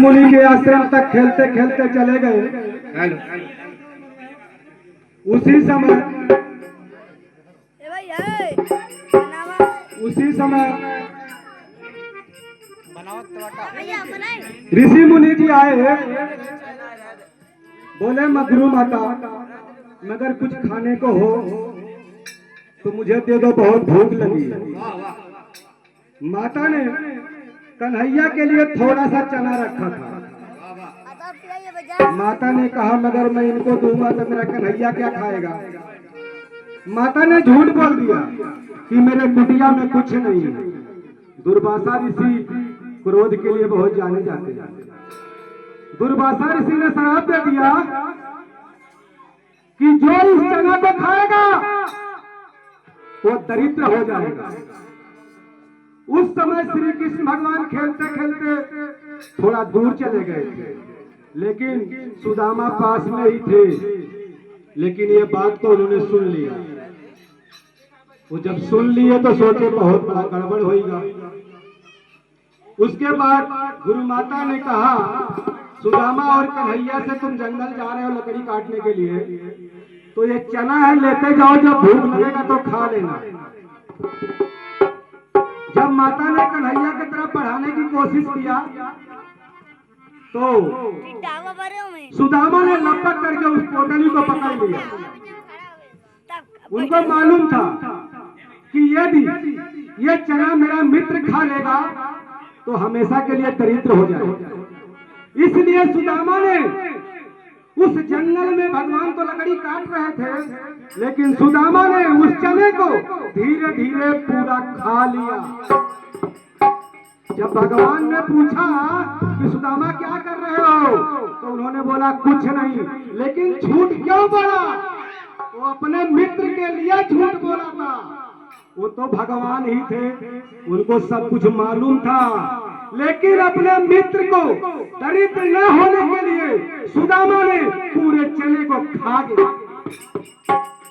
मुनि के आश्रम तक खेलते खेलते चले गए। उसी समय ऋषि मुनि जी आए। बोले गुरु माता, मगर कुछ खाने को हो तो मुझे दे दो, बहुत भूख लगी। माता ने कन्हैया के लिए थोड़ा सा चना रखा था। माता ने कहा मगर मैं इनको दूंगा तो मेरा कन्हैया क्या खाएगा। माता ने झूठ बोल दिया कि मेरे कुटिया में कुछ नहीं है। दुर्वासा ऋषि क्रोध के लिए बहुत जाने जाते हैं। दुर्वासा ऋषि ने श्राप दे दिया कि जो इस चना को खाएगा वो दरिद्र हो जाएगा। उस समय श्री कृष्ण भगवान खेलते खेलते थोड़ा दूर चले गए थे, लेकिन सुदामा पास में ही थे। लेकिन ये बात को उन्होंने सुन लिया। वो जब सुन लिए तो सोचे बहुत बड़ा गड़बड़ होगा। उसके बाद गुरु माता ने कहा सुदामा और कन्हैया से तुम जंगल जा रहे हो लकड़ी काटने के लिए, तो ये चना है लेते जाओ, जब भूख लगेगा तो खा लेना। जब माता ने कन्हैया की तरफ बढ़ाने की कोशिश किया तो सुदामा ने लपक करके उस पोटली को पकड़ लिया। उनको मालूम था कि यदि ये चना मेरा मित्र खा लेगा तो हमेशा के लिए दरिद्र हो जाएगा। इसलिए सुदामा ने उस जंगल में, भगवान तो लकड़ी काट रहे थे, लेकिन सुदामा ने उस चने को धीरे धीरे पूरा खा लिया। जब भगवान ने पूछा कि सुदामा क्या कर रहे हो, तो उन्होंने बोला कुछ नहीं। लेकिन झूठ क्यों बोला? वो अपने मित्र के लिए झूठ बोला था। वो तो भगवान ही थे, उनको सब कुछ मालूम था। लेकिन अपने मित्र को दरिद्र न होने के लिए सुदामा ने पूरे चने को खा गया।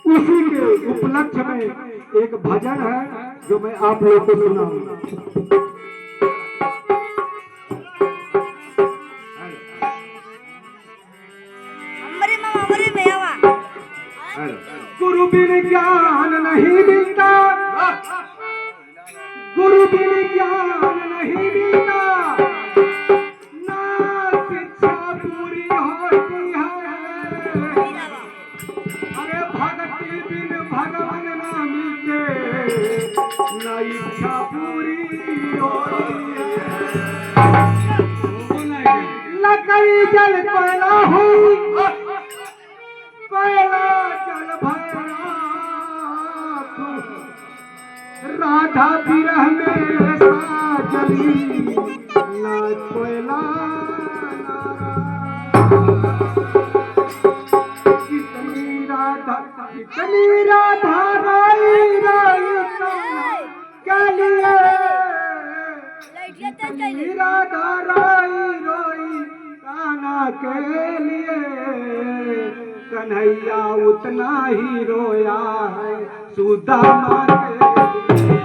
उसी के उपलक्ष्य में एक भजन है जो मैं आप लोगों को सुनाऊंगा। गुरु बिन ज्ञान नहीं मिलता, गुरु बिन ज्ञान नहीं मिलता, ना शिक्षा पूरी होती है। अरे भक्ति बिन भगवान ना मिलते, ना इच्छा पूरी होती है। लकड़ी जल कोयला हुई, कोयला जल भरा, राधा विरह में साजली, ना कोयला कितनी राधा राई राई क्या लिए, कितनी राधा राई रोई कान्हा के लिए। कन्हैया उतना ही रोया है सुदामा के लिए।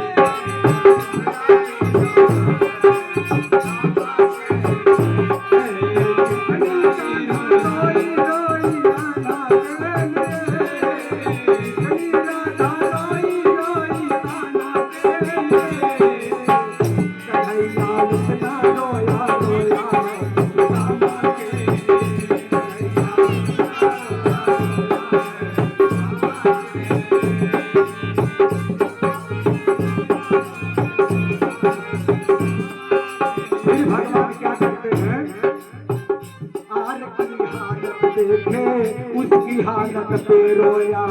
उसकी हालत पे रोया,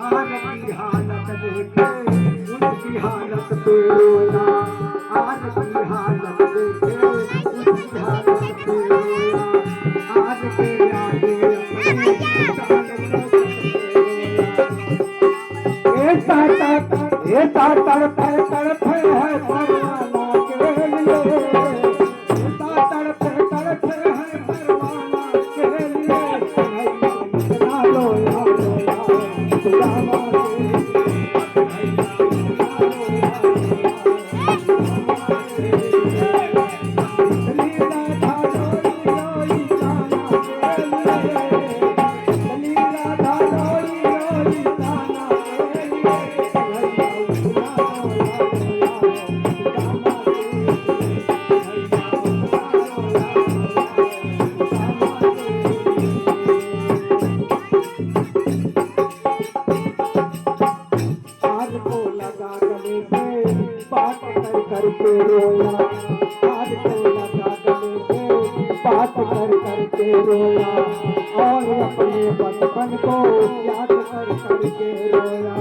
आर की हालत देखे उसकी हालत पे रोया, आर की हालत देखे उसकी हालत पे रोया, आर के आगे ऐसा तड़प तड़प है परवाना के लिए, ऐसा तड़प तड़प है परवाना के लिए। आज को लगा गले से बात कर करके रोया, आज को लगा गले से बात कर करके रोया, और अपने बचपन को याद कर करके रोया।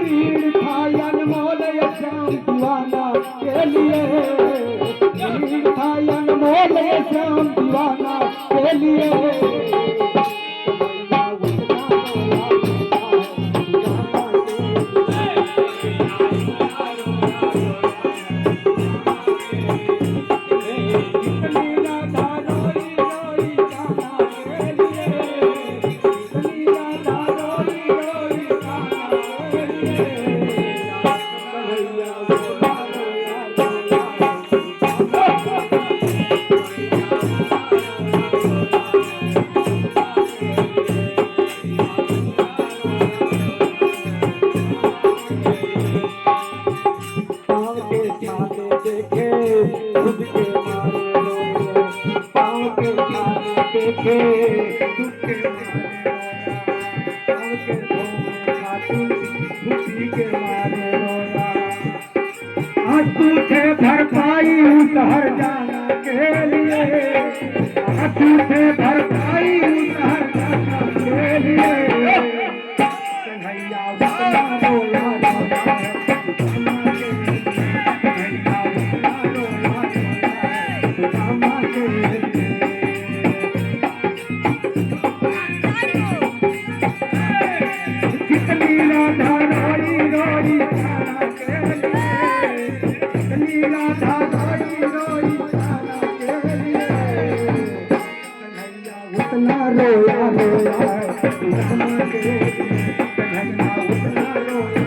ऋण था अनमोल ये श्याम दीवाना के लिए, ऋण था अनमोल ये श्याम दीवाना के लिए। झूठे भरपाई शहर जाना के लिए, झूठे भरपाई शहर जाना के लिए। कन्हैया उतना रोया रोया है, कन्हैया उतना रोया रोया है सुदामा के लिए। कितनी राधा रोई रोई जाना के लिए, कितनी राधा रोई रोई जाना के लिए। कन्हैया उतना रोया रोया है सुदामा के लिए, कन्हैया उतना रोया